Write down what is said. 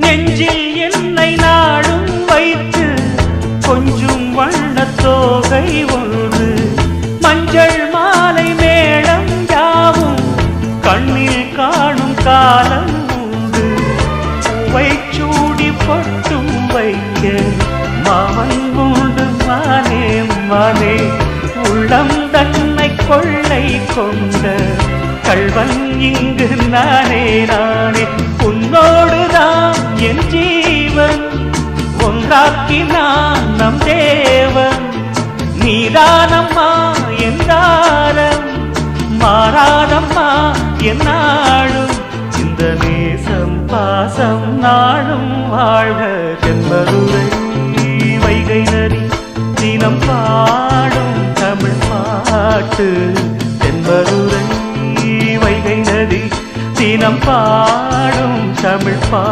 நெஞ்சில் என்னை நாடும் வைத்து கொஞ்சம் வண்ணத்தோகை ஒன்று மஞ்சள் மாலை மேளம் யாவும் கண்ணில் காணும் காலம் உண்டு. பூவை சூடி பொட்டும் வைக்க மாமன் உண்டு மானே மானே. உள்ளம் தன்னை கொள்ளை கொண்ட கள்வன் இங்கு நானே நானே. உன்னோடுதான் என் ஜீவன் ஒன்றாக்கினான் நம் தேவன். நீதானம்மா என் தாரம் மாறாதம்மா என் நாளும். இந்த நேசம் பாசம் நாளும் வாழ்க. தென்பதுரை வைகை நதி தினம் பாடும் தமிழ் பாட்டு. தென்பதுரை வைகை நதி தினம் பாடும் தமிழ் பாட்டு.